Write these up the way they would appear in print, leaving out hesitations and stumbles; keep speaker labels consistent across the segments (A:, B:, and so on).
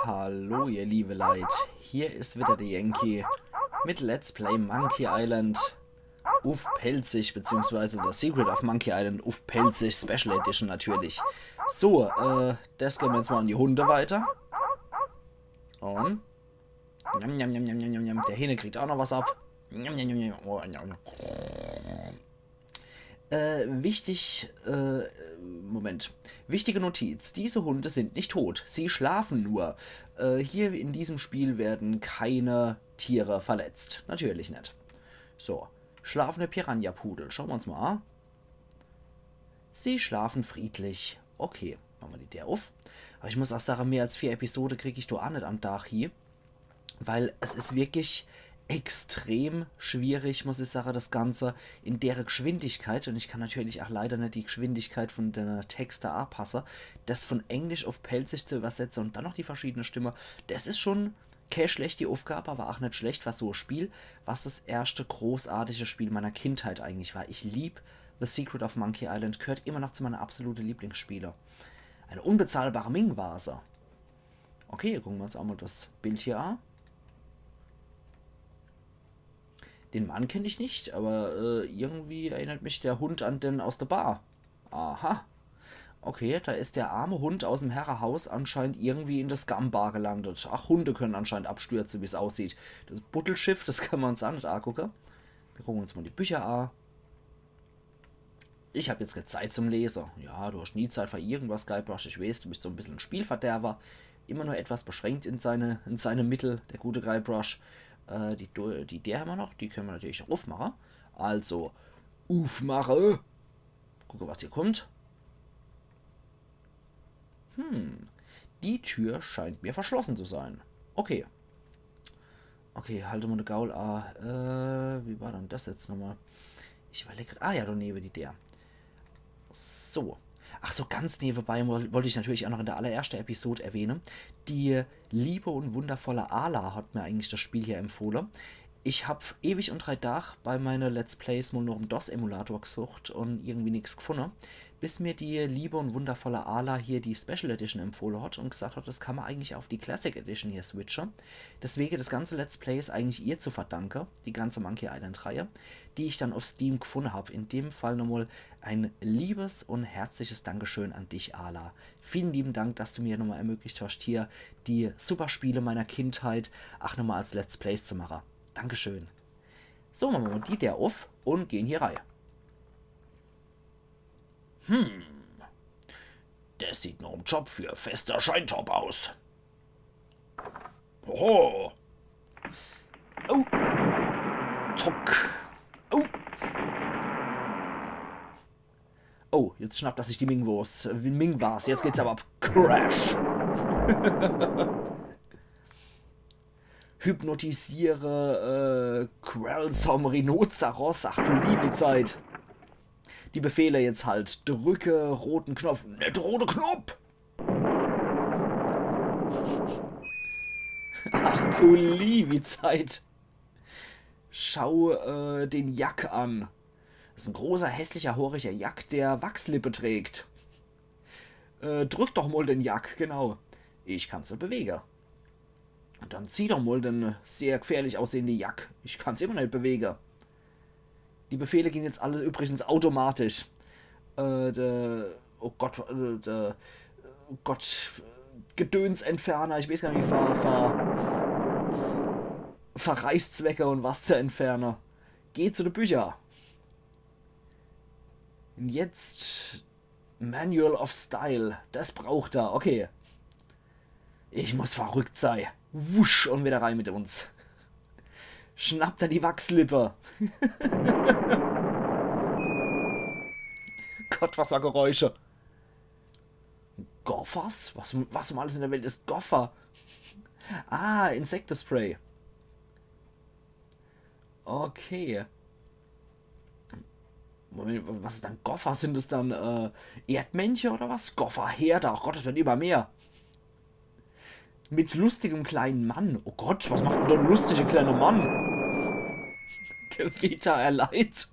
A: Hallo ihr liebe Leid, hier ist wieder der Yankee mit Let's Play Monkey Island auf Pelzig, beziehungsweise The Secret of Monkey Island auf Pelzig Special Edition natürlich. So, das gehen wir jetzt mal an die Hunde weiter. Und njam, njam, njam, njam, njam, njam. Der Hähne kriegt auch noch was ab. Njam, njam, njam, njam. Oh, njam, njam. Wichtig, Moment. Wichtige Notiz. Diese Hunde sind nicht tot. Sie schlafen nur. Hier in diesem Spiel werden keine Tiere verletzt. Natürlich nicht. So. Schlafende Piranha-Pudel. Schauen wir uns mal an. Sie schlafen friedlich. Okay. Machen wir die der auf. Aber ich muss auch sagen, mehr als 4 Episoden kriege ich da auch nicht am Tag hier. Weil es ist wirklich extrem schwierig, muss ich sagen, das Ganze in der Geschwindigkeit, und ich kann natürlich auch leider nicht die Geschwindigkeit von der Texte anpassen, das von Englisch auf Pelzig zu übersetzen und dann noch die verschiedene Stimme, das ist schon keine schlechte Aufgabe, aber auch nicht schlecht, was so ein Spiel, was das erste großartige Spiel meiner Kindheit eigentlich war. Ich liebe The Secret of Monkey Island, gehört immer noch zu meinen absoluten Lieblingsspielen. Eine unbezahlbare Ming-Vase. Okay, gucken wir uns auch mal das Bild hier an. Den Mann kenne ich nicht, aber irgendwie erinnert mich der Hund an den aus der Bar. Aha. Okay, da ist der arme Hund aus dem Herrenhaus anscheinend irgendwie in der Scum-Bar gelandet. Ach, Hunde können anscheinend abstürzen, wie es aussieht. Das Buttelschiff, das können wir uns auch nicht angucken. Wir gucken uns mal die Bücher an. Ich habe jetzt keine Zeit zum Lesen. Ja, du hast nie Zeit für irgendwas, Guybrush. Ich weiß, du bist so ein bisschen ein Spielverderber. Immer nur etwas beschränkt in seine Mittel, der gute Guybrush. Der haben wir noch, die können wir natürlich aufmachen. Also, aufmachen. Gucke, was hier kommt. Die Tür scheint mir verschlossen zu sein. Okay. Okay, halte mal eine Gaul. Wie war dann das jetzt nochmal? Ich überlege. Ah ja, daneben die der. So. Ach so, ganz nebenbei wollte ich natürlich auch noch in der allerersten Episode erwähnen. Die liebe und wundervolle Ala hat mir eigentlich das Spiel hier empfohlen. Ich habe ewig und 3 Tage bei meinen Let's Plays mal noch im DOS-Emulator gesucht und irgendwie nichts gefunden, bis mir die liebe und wundervolle Ala hier die Special Edition empfohlen hat und gesagt hat, das kann man eigentlich auf die Classic Edition hier switchen. Deswegen das ganze Let's Play ist eigentlich ihr zu verdanken, die ganze Monkey Island-Reihe, die ich dann auf Steam gefunden habe. In dem Fall nochmal ein liebes und herzliches Dankeschön an dich, Ala. Vielen lieben Dank, dass du mir nochmal ermöglicht hast, hier die Superspiele meiner Kindheit auch nochmal als Let's Plays zu machen. Dankeschön. So, machen wir mal die der auf und gehen hier rein. Das sieht noch ein Job für fester Scheintop aus. Hoho. Oh. Tuck. Oh. Oh, jetzt schnappt er sich die Ming-Vase. Jetzt geht's aber ab. Crash. Hypnotisiere Quellsom Rhinoceros. Ach du liebe Zeit. Die Befehle jetzt halt. Drücke roten Knopf. Nicht rote Knopf! Ach du liebe Zeit. Schau den Jack an. Das ist ein großer, hässlicher, horiger Jack, der Wachslippe trägt. Drück doch mal den Jack, genau. Ich kann's nicht bewegen. Und dann zieh doch mal den sehr gefährlich aussehenden Jack. Ich kann's immer nicht bewegen. Die Befehle gehen jetzt alle übrigens automatisch. Oh Gott, oh Gott, Gedönsentferner, ich weiß gar nicht, Verreißzwecke und was zu entfernen. Geh zu den Büchern. Und jetzt Manual of Style. Das braucht er. Okay. Ich muss verrückt sein. Wusch und wieder rein mit uns. Schnappt er die Wachslippe. Gott, was für Geräusche. Goffers? Was um alles in der Welt ist Goffer? Ah, Insektespray. Okay. Moment, was ist dann Goffer? Sind es dann Erdmännchen oder was? Gofferherde. Ach Gott, es wird immer mehr. Mit lustigem kleinen Mann. Oh Gott, was macht denn der lustige kleine Mann? Gewitter erleiht.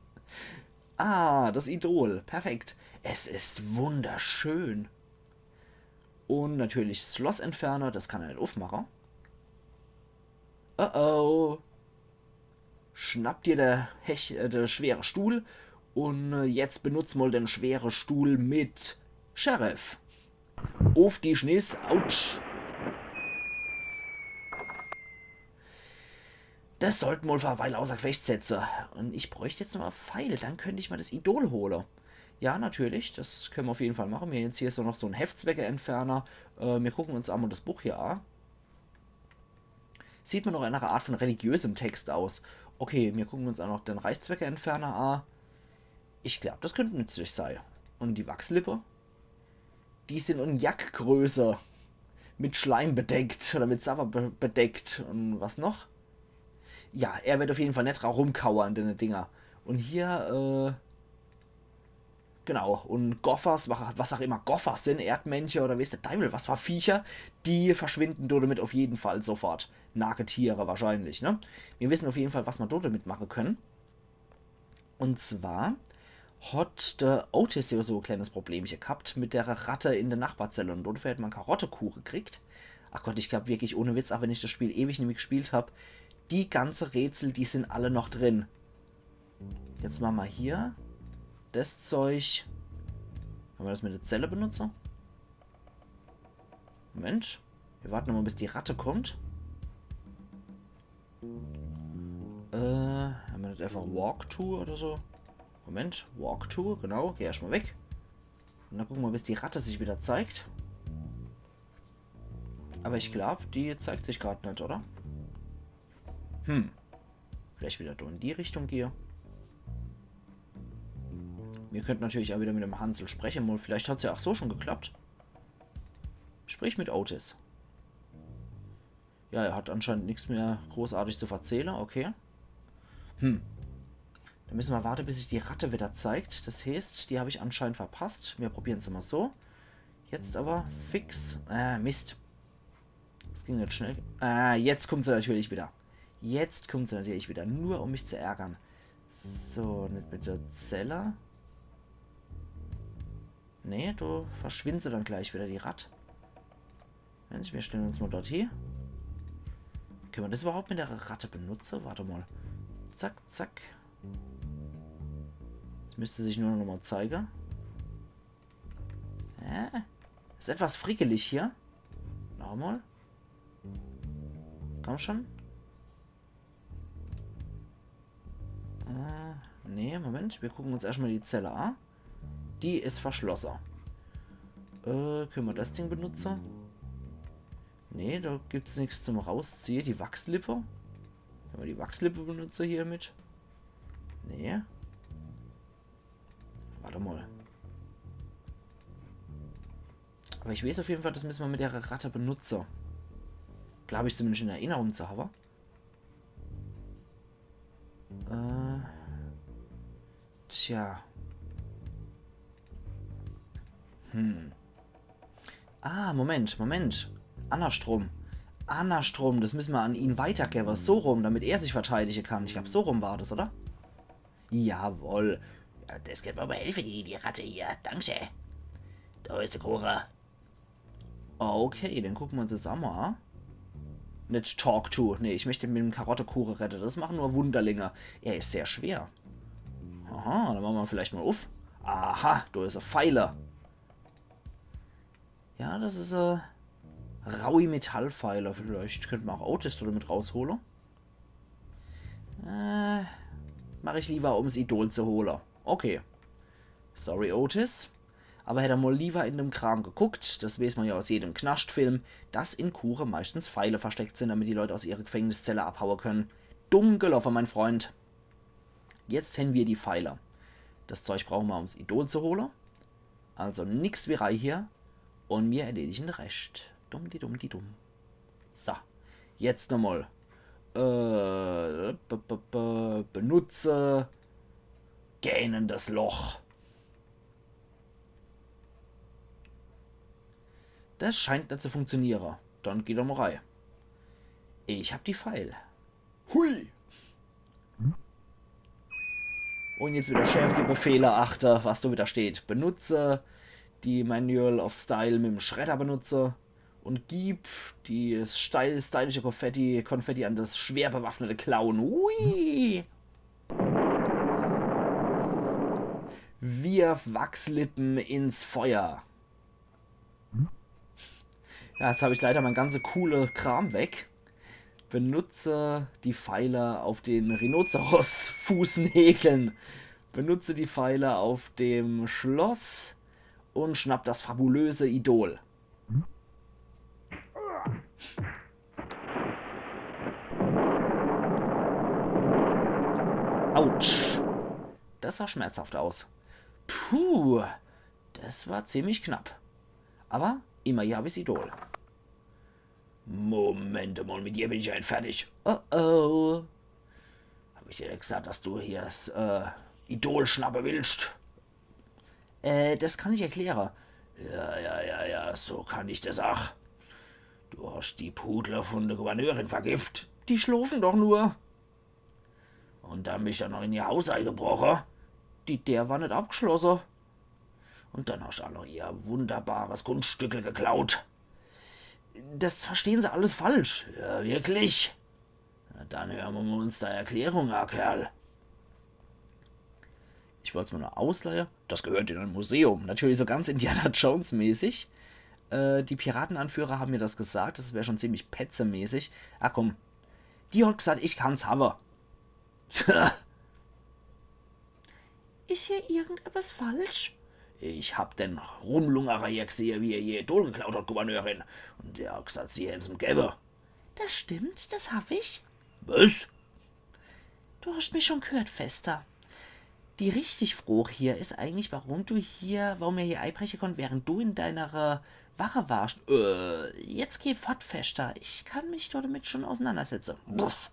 A: Ah, das Idol. Perfekt. Es ist wunderschön. Und natürlich Schlossentferner, das kann er nicht aufmachen. Oh. Schnapp dir der schwere Stuhl und jetzt benutzt mal den schweren Stuhl mit Sheriff. Auf die Schniss, ouch. Das sollten wir wohl für eine Weile außer Gefecht setzen. Und ich bräuchte jetzt noch mal Pfeil, dann könnte ich mal das Idol holen. Ja, natürlich, das können wir auf jeden Fall machen. Wir jetzt hier ist noch so ein Heftzwecke-Entferner. Wir gucken uns einmal das Buch hier an. Sieht mir noch eine Art von religiösem Text aus. Okay, wir gucken uns auch noch den Reißzwecke-Entferner an. Ich glaube, das könnte nützlich sein. Und die Wachslippe? Die sind in Jackgröße. Mit Schleim bedeckt oder mit Sabber bedeckt. Und was noch? Ja, er wird auf jeden Fall nicht rumkauern, den Dinger. Und hier, genau, und Goffers, was auch immer Goffers sind, Erdmännchen oder weiß der Teufel, was war Viecher, die verschwinden dort damit auf jeden Fall sofort. Nagetiere wahrscheinlich, ne? Wir wissen auf jeden Fall, was wir dort damit machen können. Und zwar hat der Otis ja so ein kleines Problemchen gehabt mit der Ratte in der Nachbarzelle. Und dort hat man Karottekuchen gekriegt. Ach Gott, ich glaube wirklich ohne Witz, auch wenn ich das Spiel ewig nicht mehr gespielt habe, die ganze Rätsel, die sind alle noch drin. Jetzt machen wir hier das Zeug. Können wir das mit der Zelle benutzen? Moment. Wir warten mal, bis die Ratte kommt. Haben wir nicht einfach Walk to oder so? Moment, Walk to, genau. Geh erstmal weg. Und dann gucken wir, bis die Ratte sich wieder zeigt. Aber ich glaube, die zeigt sich gerade nicht, oder? Vielleicht wieder in die Richtung gehe. Wir könnten natürlich auch wieder mit dem Hansel sprechen. Vielleicht hat es ja auch so schon geklappt. Sprich mit Otis. Ja, er hat anscheinend nichts mehr großartig zu erzählen. Okay. Dann müssen wir warten, bis sich die Ratte wieder zeigt. Das heißt, die habe ich anscheinend verpasst. Wir probieren es mal so. Jetzt aber fix. Mist. Das ging nicht schnell. Jetzt kommt sie natürlich wieder. Jetzt kommt sie natürlich wieder. Nur um mich zu ärgern. So, nicht mit der Zelle. Nee, du verschwindest dann gleich wieder, die Rat. Mensch, wir stellen uns mal dort hier. Können wir das überhaupt mit der Ratte benutzen? Warte mal. Zack, zack. Das müsste sich nur noch mal zeigen. Ist etwas frickelig hier. Nochmal. Komm schon. Nee, Moment. Wir gucken uns erstmal die Zelle an. Die ist verschlossen. Können wir das Ding benutzen? Nee, da gibt es nichts zum Rausziehen. Die Wachslippe. Können wir die Wachslippe benutzen hier mit? Nee. Warte mal. Aber ich weiß auf jeden Fall, das müssen wir mit der Ratte benutzen. Glaube ich zumindest in Erinnerung zu haben. Tja. Moment. Anastrom. Anastrom, das müssen wir an ihn weitergeben. So rum, damit er sich verteidigen kann. Ich glaube, so rum war das, oder? Jawohl.
B: Ja, das kann mir aber helfen, die Ratte hier. Dankeschön. Da ist der Cora.
A: Okay, dann gucken wir uns jetzt auch mal an. Nicht Talk to. Nee, ich möchte mit dem Karottekuchen retten. Das machen nur Wunderlinge. Er ist sehr schwer. Aha, dann machen wir vielleicht mal auf. Aha, da ist ein Pfeiler. Ja, das ist ein raui Metallpfeiler. Vielleicht könnte man auch Otis damit rausholen. Mache ich lieber, ums Idol zu holen. Okay. Sorry, Otis. Aber hätte er mal lieber in dem Kram geguckt, das weiß man ja aus jedem Knaschtfilm, dass in Kuchen meistens Pfeile versteckt sind, damit die Leute aus ihrer Gefängniszelle abhauen können. Dumm gelaufen, mein Freund. Jetzt haben wir die Pfeiler. Das Zeug brauchen wir, ums Idol zu holen. Also nix wie Rei hier. Und wir erledigen den Rest. Dumm. So. Jetzt nochmal. Benutze gähnendes Loch. Das scheint nicht zu funktionieren. Dann geht doch mal rein. Ich hab die Pfeil. Hui! Und jetzt wieder Chef die Befehle achte, was da wieder steht. Benutze die Manual of Style mit dem Schredder benutze und gib das stylische Konfetti an das schwer bewaffnete Clown. Hui! Wirf Wachslippen ins Feuer. Ja, jetzt habe ich leider mein ganze coole Kram weg. Benutze die Pfeile auf den Rhinoceros-Fußnägeln. Benutze die Pfeile auf dem Schloss und schnapp das fabulöse Idol. Autsch. Das sah schmerzhaft aus. Puh, das war ziemlich knapp. Aber immerhin habe ich das Idol. Moment mal, mit dir bin ich halt fertig. Oh oh. Hab ich dir gesagt, dass du hier das Idol schnappen willst? Das kann ich erklären. Ja, so kann ich das auch. Du hast die Pudler von der Gouverneurin vergift. Die schlufen doch nur. Und dann bist du noch in ihr Haus eingebrochen. Der war nicht abgeschlossen. Und dann hast du auch noch ihr wunderbares Kunststücke geklaut. Das verstehen sie alles falsch. Ja, wirklich? Na, dann hören wir uns da Erklärung an, Kerl. Ich wollte es mir nur ausleihen. Das gehört in ein Museum. Natürlich so ganz Indiana Jones mäßig. Die Piratenanführer haben mir das gesagt. Das wäre schon ziemlich petzemäßig. Ach komm. Die hat gesagt, ich kann's haben. Ist hier irgendetwas falsch? Ich hab den Rumlungerer hier gesehen, wie er ihr Idol geklaut hat, Gouverneurin. Und der hat gesagt, sie hätten's ihm gäbe. Das stimmt, das hab ich. Was? Du hast mich schon gehört, Fester. Die richtig froh hier ist eigentlich, warum wir hier einbrechen konnten, während du in deiner Wache warst. Jetzt geh fort, Fester. Ich kann mich damit schon auseinandersetzen. Buff.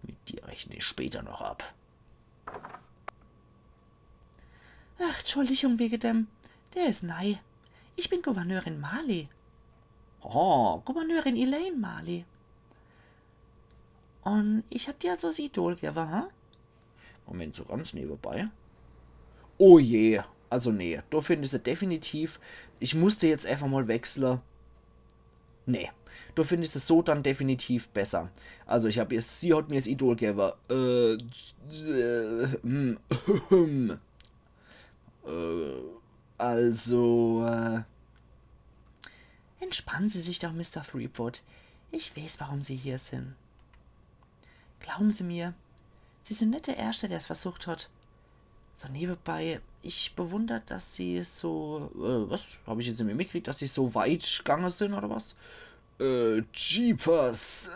A: Mit dir rechne ich später noch ab. Ach, Entschuldigung wegen dem. Der ist nei. Ich bin Gouverneurin Marley. Oh, Gouverneurin Elaine Marley. Und ich hab dir also das Idol gegeben, hm? Moment, so ganz nebenbei. Oh je. Also nee, da findest du definitiv. Ich musste jetzt einfach mal wechseln. Nee. Du findest es so dann definitiv besser. Also sie hat mir das Idol gegeben. Entspannen Sie sich doch, Mr. Threepwood. Ich weiß, warum Sie hier sind. Glauben Sie mir, Sie sind nicht der Erste, der es versucht hat. So nebenbei, ich bewundere, dass Sie so, was habe ich jetzt nicht mehr mitgekriegt, dass Sie so weit gegangen sind, oder was? Jeepers.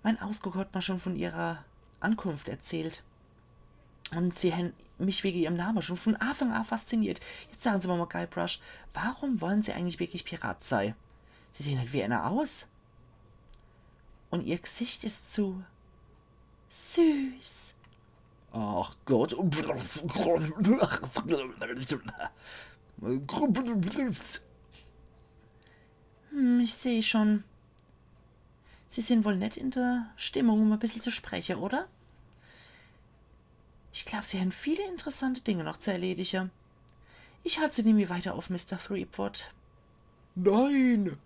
A: Mein Ausguck hat mir schon von Ihrer Ankunft erzählt. Und Sie haben mich wegen Ihrem Namen schon von Anfang an fasziniert. Jetzt sagen Sie mir mal, Guybrush, warum wollen Sie eigentlich wirklich Pirat sein? Sie sehen halt wie einer aus. Und Ihr Gesicht ist so süß. Ach Gott. Ich sehe schon. Sie sind wohl nicht in der Stimmung, um ein bisschen zu sprechen, oder? Ich glaube, Sie haben viele interessante Dinge noch zu erledigen. Ich halte Sie nämlich weiter auf, Mr. Threepwood. Nein!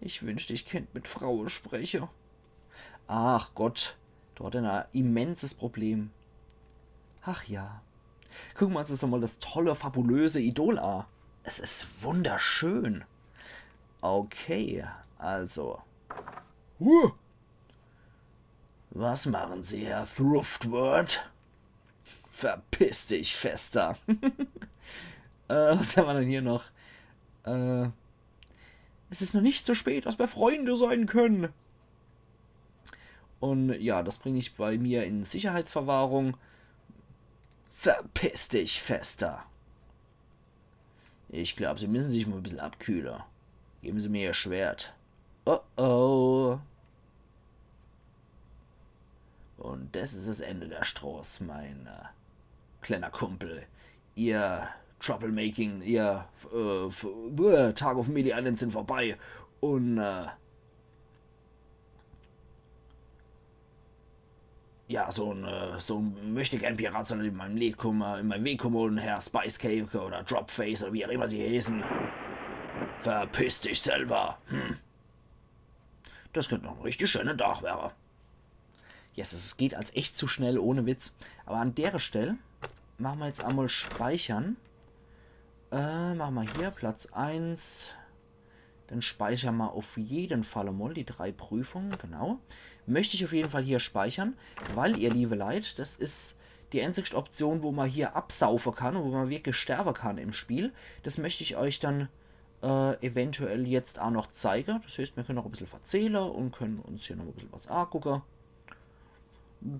A: Ich wünschte, ich könnte mit Frauen sprechen. Ach Gott, dort ein immenses Problem. Ach ja. Gucken wir uns jetzt mal das tolle, fabulöse Idol an. Es ist wunderschön. Okay, also. Was machen Sie, Herr Thriftword? Verpiss dich, Fester. Was haben wir denn hier noch? Es ist noch nicht so spät, dass wir Freunde sein können. Und ja, das bringe ich bei mir in Sicherheitsverwahrung. Verpiss dich, Fester. Ich glaube, Sie müssen sich mal ein bisschen abkühlen. Geben Sie mir Ihr Schwert. Oh oh. Und das ist das Ende der Straße, mein kleiner Kumpel. Ihr Troublemaking, Tag auf Melee Island sind vorbei und ja, so ein Möchtegern-Pirat soll in meinem Weg kommen und Herr Spice Cake oder Dropface oder wie auch immer sie heißen. Verpiss dich selber. Das könnte noch ein richtig schöner Tag werden. Yes, es geht als echt zu schnell, ohne Witz. Aber an der Stelle machen wir jetzt einmal speichern. Machen wir hier Platz 1. Dann speichern wir auf jeden Fall mal die 3 Prüfungen, genau. Möchte ich auf jeden Fall hier speichern, weil, ihr liebe Leute, das ist die einzigste Option, wo man hier absaufen kann und wo man wirklich sterben kann im Spiel. Das möchte ich euch dann eventuell jetzt auch noch zeigen. Das heißt, wir können noch ein bisschen erzählen und können uns hier noch ein bisschen was angucken.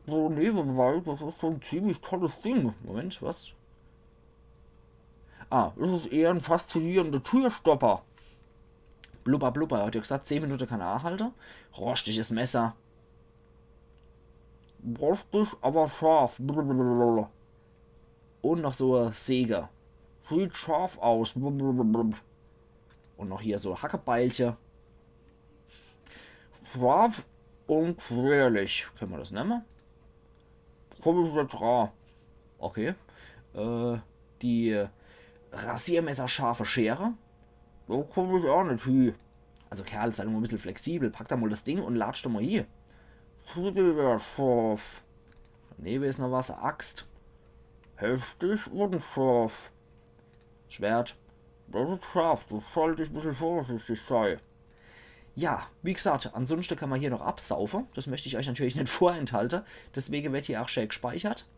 A: So, nebenbei, das ist schon ein ziemlich tolles Ding. Moment, was? Das ist eher ein faszinierender Türstopper. Blubber, blubber. Er hat ja gesagt, 10 Minuten kann er anhalten. Rostiges Messer. Rostig, aber scharf. Und noch so eine Säge. Sieht scharf aus. Und noch hier so Hackebeilche. Scharf und quirlig. Können wir das nennen? Komm ich jetzt rar. Okay. Die Rasiermesserscharfe Schere. Da komme ich auch nicht hin. Also Kerl, sei mal ein bisschen flexibel. Pack da mal das Ding und latsch da mal hier. Scharf. Daneben ist noch was. Axt. Heftig und scharf. Schwert. Das ist scharf. Das sollte ich ein bisschen vorsichtig sein. Ja, wie gesagt, ansonsten kann man hier noch absaufen. Das möchte ich euch natürlich nicht vorenthalten. Deswegen wird hier auch schön gespeichert.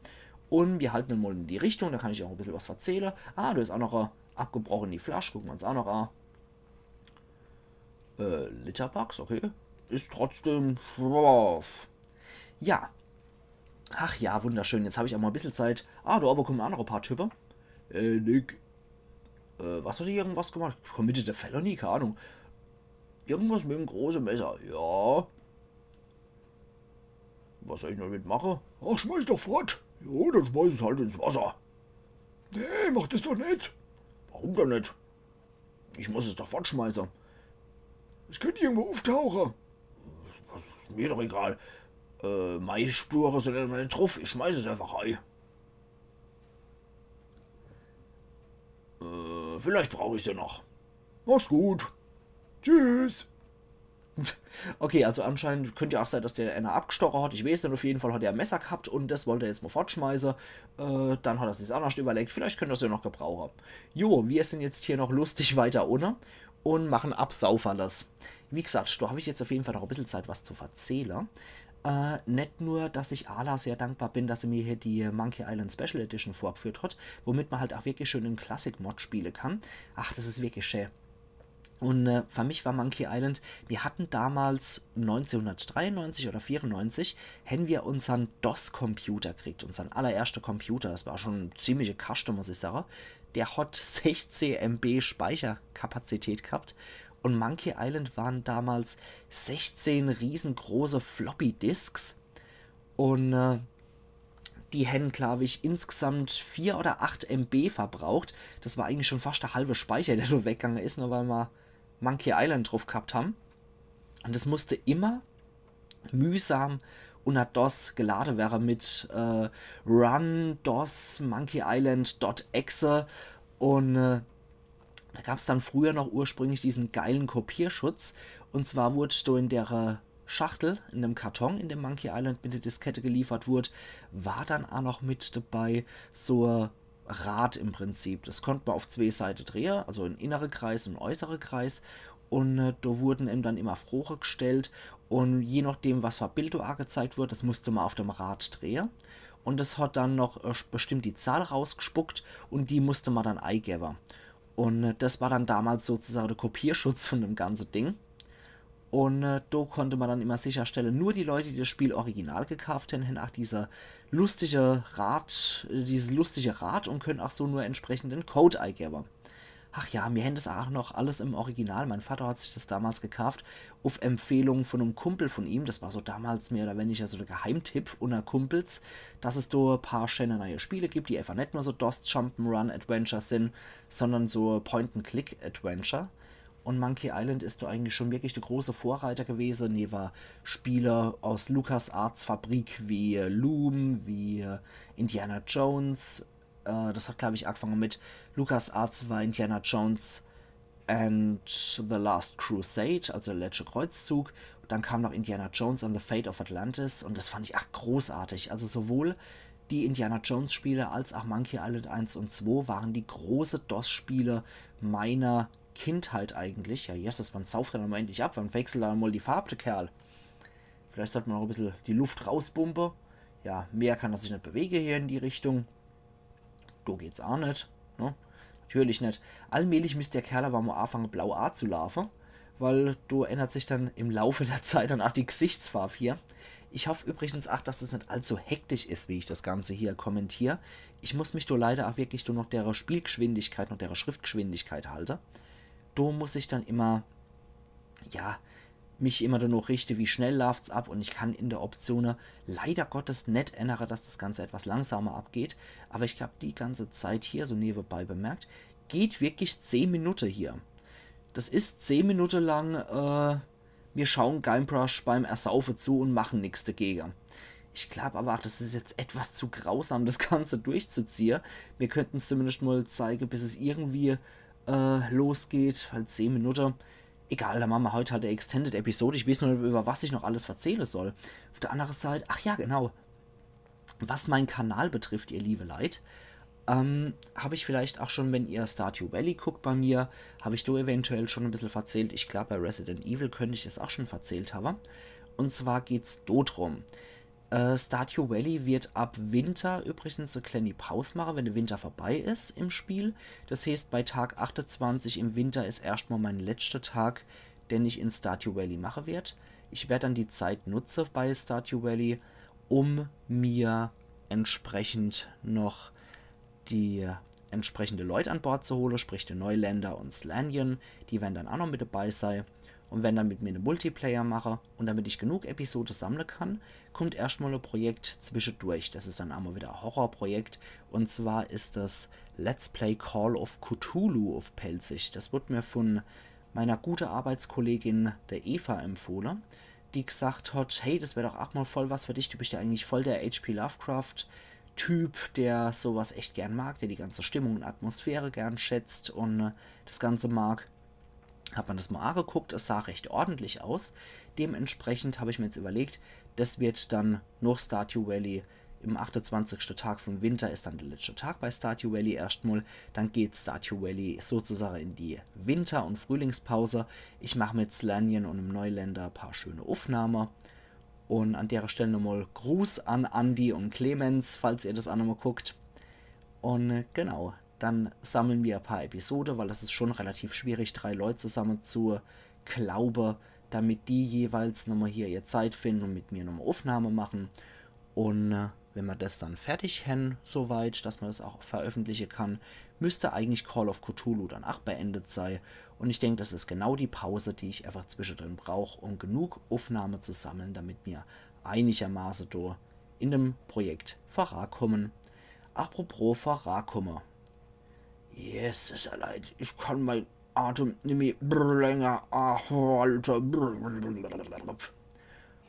A: Und wir halten den mal in die Richtung. Da kann ich auch ein bisschen was erzählen. Da ist auch noch abgebrochen die Flasche. Gucken wir uns auch noch an. Literbugs, okay. Ist trotzdem scharf. Ja. Ach ja, wunderschön. Jetzt habe ich auch mal ein bisschen Zeit. Da oben kommen auch noch ein paar Typen. Nick. Was hat hier irgendwas gemacht? Committed a Felony? Keine Ahnung. Irgendwas mit dem großen Messer. Ja. Was soll ich noch mitmachen? Ach, schmeiß doch fort. Jo, dann schmeiß es halt ins Wasser. Nee, mach das doch nicht. Warum denn nicht? Ich muss es doch fortschmeißen. Es könnte irgendwo auftauchen. Das ist mir doch egal. Maisspuren sind ja nicht drauf. Ich schmeiß es einfach rein. Vielleicht brauche ich sie noch. Mach's gut. Tschüss. Okay, also anscheinend könnte ja auch sein, dass der einer abgestochen hat. Ich weiß nicht, auf jeden Fall hat er ein Messer gehabt und das wollte er jetzt mal fortschmeißen. Dann hat er sich auch noch überlegt, vielleicht könnte er es ja noch gebrauchen. Jo, wir sind jetzt hier noch lustig weiter ohne und machen Absauferles. Wie gesagt, da habe ich jetzt auf jeden Fall noch ein bisschen Zeit, was zu erzählen. Nicht nur, dass ich Ala sehr dankbar bin, dass sie mir hier die Monkey Island Special Edition vorgeführt hat, womit man halt auch wirklich schön einen Classic-Mod spielen kann. Ach, das ist wirklich schön. Und für mich war Monkey Island, wir hatten damals 1993 oder 94, haben wir unseren DOS-Computer gekriegt, unseren allerersten Computer. Das war schon eine ziemliche Kaste, muss ich sagen. Der hat 16 MB Speicherkapazität gehabt. Und Monkey Island waren damals 16 riesengroße Floppy-Disks. Und die haben, glaube ich, insgesamt 4 oder 8 MB verbraucht. Das war eigentlich schon fast der halbe Speicher, der nur weggegangen ist, nur weil wir Monkey Island drauf gehabt haben. Und das musste immer mühsam unter DOS geladen werden mit Run DOS Monkey Island.exe. Und da gab es dann früher noch ursprünglich diesen geilen Kopierschutz. Und zwar wurde da in der Schachtel, in dem Karton, in dem Monkey Island mit der Diskette geliefert wurde, war dann auch noch mit dabei so ein Rad im Prinzip. Das konnte man auf 2 Seiten drehen, also ein innerer Kreis und ein äußerer Kreis. Und da wurden eben dann immer Froche gestellt. Und je nachdem, was für Bild da angezeigt wird, das musste man auf dem Rad drehen. Und das hat dann noch bestimmt die Zahl rausgespuckt und die musste man dann eingeben. Und das war dann damals sozusagen der Kopierschutz von dem ganzen Ding. Und da konnte man dann immer sicherstellen, nur die Leute, die das Spiel original gekauft haben, haben auch dieses lustige Rad und können auch so nur entsprechenden Code eingeben. Ach ja, mir hängt das auch noch alles im Original. Mein Vater hat sich das damals gekauft, auf Empfehlung von einem Kumpel von ihm. Das war so damals mehr oder weniger so der Geheimtipp unter Kumpels, dass es da ein paar schöne neue Spiele gibt, die einfach nicht nur so DOS Jump'n'Run Adventure sind, sondern so Point-and-Click-Adventure. Und Monkey Island ist da eigentlich schon wirklich der große Vorreiter gewesen. Nee, war Spieler aus LucasArts Fabrik wie Loom, wie Indiana Jones. Das hat, glaube ich, angefangen mit LucasArts war Indiana Jones and the Last Crusade, also der letzte Kreuzzug. Dann kam noch Indiana Jones and the Fate of Atlantis und das fand ich großartig. Also sowohl die Indiana Jones Spiele als auch Monkey Island 1 und 2 waren die große DOS-Spiele meiner Kindheit eigentlich. Ja, Jesus, wann sauft er dann mal endlich ab? Wann wechselt er dann mal die Farbe, der Kerl? Vielleicht sollte man auch ein bisschen die Luft rausbumpen. Ja, mehr kann er sich nicht bewegen hier in die Richtung. Da geht's auch nicht. Ne? Natürlich nicht. Allmählich müsste der Kerl aber mal anfangen, blau A zu laufen, weil da ändert sich dann im Laufe der Zeit dann auch die Gesichtsfarbe hier. Ich hoffe übrigens auch, dass es nicht allzu hektisch ist, wie ich das Ganze hier kommentiere. Ich muss mich da leider auch wirklich nur noch der Spielgeschwindigkeit, noch der Schriftgeschwindigkeit halten. Da muss ich dann immer, ja, mich immer nur noch richte, wie schnell läuft's ab und ich kann in der Option leider Gottes nicht ändern, dass das Ganze etwas langsamer abgeht, aber ich habe die ganze Zeit hier so nebenbei bemerkt, geht wirklich 10 Minuten hier. Das ist 10 Minuten lang, wir schauen Guybrush beim Ersaufen zu und machen nichts dagegen. Ich glaube aber auch, das ist jetzt etwas zu grausam, das Ganze durchzuziehen. Wir könnten es zumindest mal zeigen, bis es irgendwie losgeht, halt 10 Minuten. Egal, dann machen wir heute halt eine Extended-Episode. Ich weiß nur, über was ich noch alles erzählen soll. Auf der anderen Seite, ach ja, genau. Was meinen Kanal betrifft, ihr liebe Leute, habe ich vielleicht auch schon, wenn ihr Stardew Valley guckt bei mir, habe ich da eventuell schon ein bisschen erzählt. Ich glaube, bei Resident Evil könnte ich es auch schon erzählt haben. Und zwar geht es drum. Stardew Valley wird ab Winter übrigens eine kleine Pause machen, wenn der Winter vorbei ist im Spiel. Das heißt, bei Tag 28 im Winter ist erstmal mein letzter Tag, den ich in Stardew Valley machen werde. Ich werde dann die Zeit nutzen bei Stardew Valley, um mir entsprechend noch die entsprechende Leute an Bord zu holen, sprich die Neuländer und Slanien. Die werden dann auch noch mit dabei sein. Und wenn dann mit mir eine Multiplayer mache und damit ich genug Episoden sammeln kann, kommt erstmal ein Projekt zwischendurch. Das ist dann einmal wieder ein Horrorprojekt. Und zwar ist das Let's Play Call of Cthulhu auf Pelzig. Das wurde mir von meiner guten Arbeitskollegin der Eva empfohlen, die gesagt hat, hey, das wäre doch auch mal voll was für dich. Du bist ja eigentlich voll der H.P. Lovecraft-Typ, der sowas echt gern mag, der die ganze Stimmung und Atmosphäre gern schätzt und das Ganze mag. Hat man das mal angeguckt, es sah recht ordentlich aus. Dementsprechend habe ich mir jetzt überlegt, das wird dann noch Stardew Valley. Im 28. Tag vom Winter ist dann der letzte Tag bei Stardew Valley erstmal. Dann geht Stardew Valley sozusagen in die Winter- und Frühlingspause. Ich mache mit Slanien und im Neuländer ein paar schöne Aufnahmen. Und an der Stelle nochmal Gruß an Andi und Clemens, falls ihr das auch nochmal guckt. Und genau, dann sammeln wir ein paar Episoden, weil das ist schon relativ schwierig, 3 Leute zusammen zu glauben, damit die jeweils nochmal hier ihre Zeit finden und mit mir nochmal Aufnahme machen. Und wenn wir das dann fertig haben, soweit, dass man das auch veröffentlichen kann, müsste eigentlich Call of Cthulhu dann auch beendet sein. Und ich denke, das ist genau die Pause, die ich einfach zwischendrin brauche, um genug Aufnahme zu sammeln, damit wir einigermaßen da in dem Projekt vorankommen. Apropos vorankommen. Yes, ist ja leid. Ich kann mein Atem nicht mehr länger erhalten.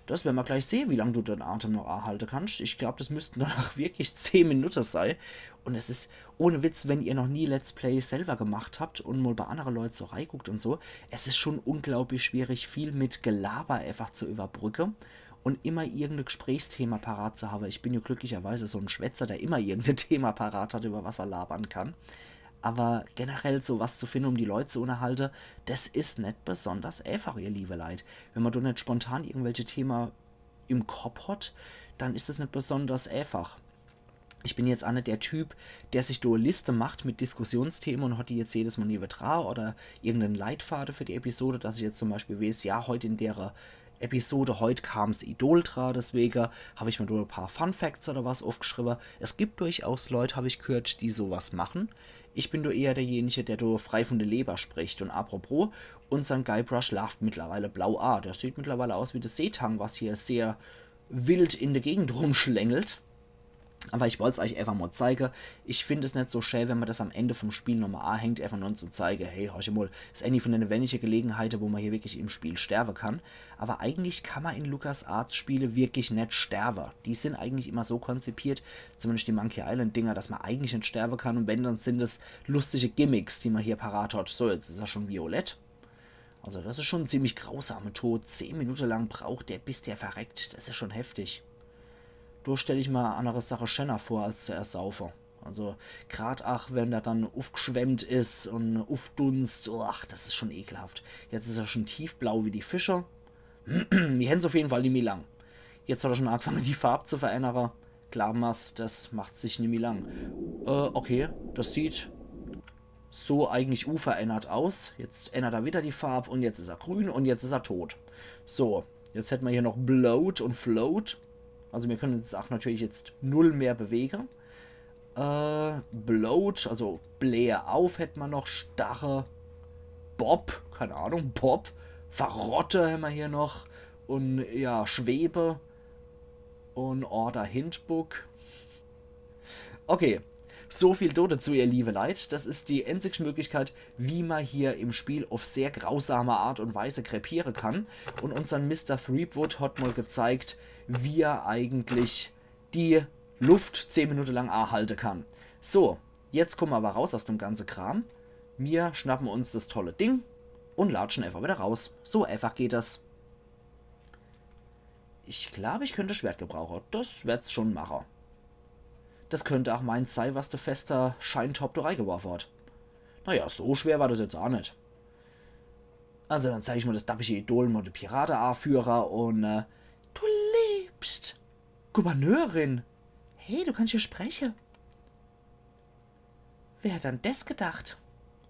A: Das werden wir gleich sehen, wie lange du den Atem noch erhalten kannst. Ich glaube, das müssten danach wirklich 10 Minuten sein. Und es ist, ohne Witz, wenn ihr noch nie Let's Play selber gemacht habt und mal bei anderen Leuten so reinguckt und so, es ist schon unglaublich schwierig, viel mit Gelaber einfach zu überbrücken und immer irgendein Gesprächsthema parat zu haben. Ich bin ja glücklicherweise so ein Schwätzer, der immer irgendein Thema parat hat, über was er labern kann. Aber generell sowas zu finden, um die Leute zu unterhalten, das ist nicht besonders einfach, ihr liebe Leute. Wenn man doch nicht spontan irgendwelche Themen im Kopf hat, dann ist das nicht besonders einfach. Ich bin jetzt auch nicht der Typ, der sich da eine Liste macht mit Diskussionsthemen und hat die jetzt jedes Mal neben dran oder irgendeinen Leitfaden für die Episode, dass ich jetzt zum Beispiel weiß, ja, heute in der Episode heute kam das Idol dran, deswegen habe ich mir nur ein paar Fun Facts oder was aufgeschrieben. Es gibt durchaus Leute, habe ich gehört, die sowas machen. Ich bin nur eher derjenige, der nur frei von der Leber spricht. Und apropos, unser Guybrush läuft mittlerweile blau an. Der sieht mittlerweile aus wie das Seetang, was hier sehr wild in der Gegend rumschlängelt. Aber ich wollte es euch einfach mal zeigen. Ich finde es nicht so schön, wenn man das am Ende vom Spiel nochmal anhängt, einfach nur zu zeigen, hey, hör mal, ist eine von den wenigen Gelegenheiten, wo man hier wirklich im Spiel sterben kann. Aber eigentlich kann man in LucasArts Spiele wirklich nicht sterben. Die sind eigentlich immer so konzipiert, zumindest die Monkey Island Dinger, dass man eigentlich nicht sterben kann. Und wenn, dann sind es lustige Gimmicks, die man hier parat hat. So, jetzt ist er schon violett. Also das ist schon ein ziemlich grausamer Tod. 10 Minuten lang braucht der, bis der verreckt. Das ist schon heftig. Da stelle ich mal eine andere Sache schöner vor, als zu ersaufen. Also, gerade auch, wenn der dann aufgeschwemmt ist und aufdunst, ach, das ist schon ekelhaft. Jetzt ist er schon tiefblau wie die Fische. Wir haben es auf jeden Fall nicht mehr lang. Jetzt hat er schon angefangen, die Farbe zu verändern. Glas, das macht sich nicht mehr lang. Okay, das sieht so eigentlich unverändert aus. Jetzt ändert er wieder die Farbe und jetzt ist er grün und jetzt ist er tot. So, jetzt hätten wir hier noch Bloat und Float. Also wir können uns auch natürlich jetzt null mehr bewegen. Bloat, also Blähe auf hätten wir noch. Starre. Bob, keine Ahnung, Bob. Verrotte haben wir hier noch. Und ja, Schwebe. Und Order Hintbook. Okay, so viel dazu, ihr liebe Leute. Das ist die einzige Möglichkeit, wie man hier im Spiel auf sehr grausame Art und Weise krepieren kann. Und unser Mr. Threepwood hat mal gezeigt, wie er eigentlich die Luft 10 Minuten lang erhalten kann. So, jetzt kommen wir aber raus aus dem ganzen Kram. Wir schnappen uns das tolle Ding und latschen einfach wieder raus. So einfach geht das. Ich glaube, ich könnte Schwert gebrauchen. Das wird's schon machen. Das könnte auch meins sein, was der fester Scheintop da reingeworfen hat. Naja, so schwer war das jetzt auch nicht. Also, dann zeige ich mal das dappige Idol mit dem Piraten-A-Führer und, du lebst! Gouverneurin! Hey, du kannst hier sprechen. Wer hat dann das gedacht?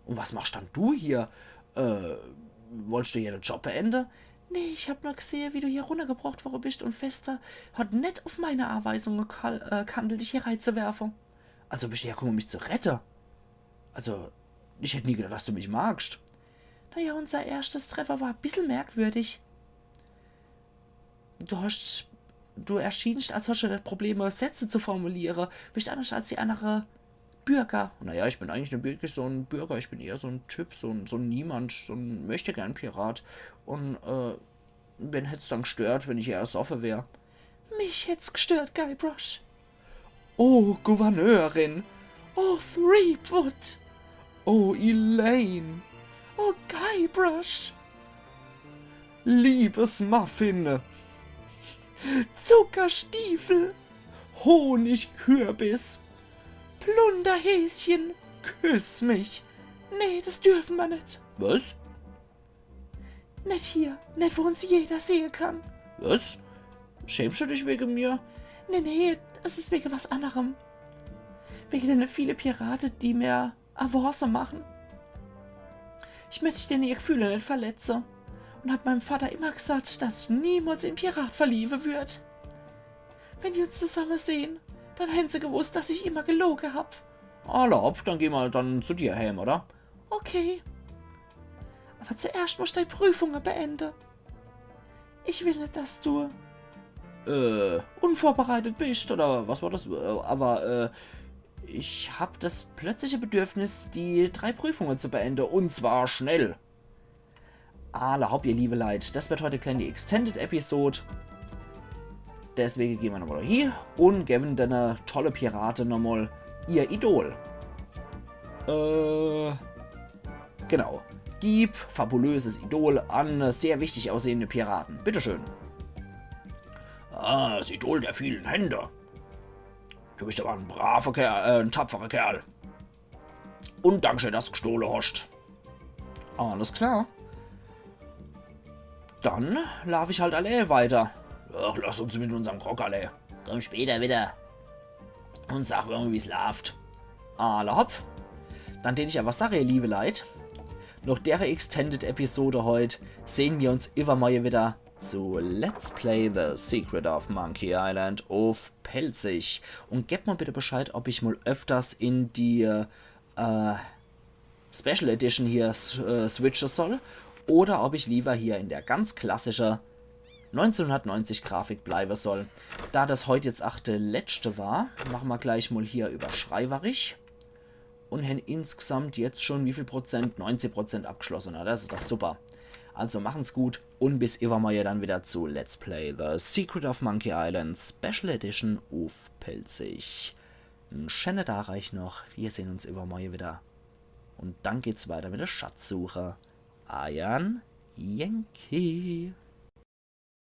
A: Und was machst dann du hier? Wolltest du hier den Job beenden? Nee, ich hab nur gesehen, wie du hier runtergebracht worden bist und Fester hat nicht auf meine Anweisung gehandelt, dich hier reinzuwerfen. Also bist du hergekommen, um mich zu retten? Also, ich hätte nie gedacht, dass du mich magst. Naja, unser erstes Treffer war ein bisschen merkwürdig. Du erschienst, als hast du das Problem, Sätze zu formulieren. Bist anders als die anderen Bürger. Naja, ich bin eigentlich nicht wirklich so ein Bürger. Ich bin eher so ein Typ, so ein Niemand, so ein Möchtegern-Pirat. Und, wenn hätt's dann gestört, wenn ich eher ersoffen wäre. Mich hätt's gestört, Guybrush. Oh, Gouverneurin. Oh, Threepwood. Oh, Elaine. Oh, Guybrush. Liebes Muffin. Zuckerstiefel. Honigkürbis. Plunderhäschen. Küss mich. Nee, das dürfen wir nicht. Was? Nicht hier. Nicht, wo uns jeder sehen kann. Was? Schämst du dich wegen mir? Nee, es ist wegen was anderem. Wegen den vielen Piraten, die mir Avance machen. Ich möchte ihre Gefühle nicht verletzen. Und hab meinem Vater immer gesagt, dass ich niemals in Pirat verlieben würde. Wenn die uns zusammen sehen, dann haben sie gewusst, dass ich immer gelogen hab. Erlaubt, dann geh mal dann zu dir heim, oder? Okay. Aber zuerst musst du deine Prüfungen beenden. Ich will nicht, dass du unvorbereitet bist, oder was war das? Ich hab das plötzliche Bedürfnis, die 3 Prüfungen zu beenden, und zwar schnell. Allerhaupt, ihr liebe Leute, das wird heute eine kleine Extended-Episode. Deswegen gehen wir nochmal hier und geben deine tolle Piratin nochmal ihr Idol. Genau. Gib fabulöses Idol an sehr wichtig aussehende Piraten. Bitteschön. Ah, das Idol der vielen Hände. Du bist aber ein braver Kerl, ein tapferer Kerl. Und danke, dass du gestohlen hast. Alles klar. Dann laufe ich halt alle weiter. Ach, lass uns mit unserem Grog alle.
B: Komm später wieder.
A: Und sag mir, wie es läuft. Alle hopp. Dann den ich aber sage, liebe Leute. Nach der Extended-Episode heute sehen wir uns immer mal wieder zu Let's Play The Secret of Monkey Island auf Pelzig. Und gebt mal bitte Bescheid, ob ich mal öfters in die Special Edition hier switchen soll oder ob ich lieber hier in der ganz klassischen 1990 Grafik bleiben soll. Da das heute jetzt letzte war, machen wir gleich mal hier über Schreiberich und haben insgesamt jetzt schon wie viel Prozent? 90% abgeschlossen. Na, das ist doch super. Also machen's gut und bis übermorgen dann wieder zu Let's Play The Secret of Monkey Island Special Edition auf Pelzig. Ein schöner Tag euch noch. Wir sehen uns übermorgen wieder. Und dann geht's weiter mit der Schatzsuche. Ayan Yankee.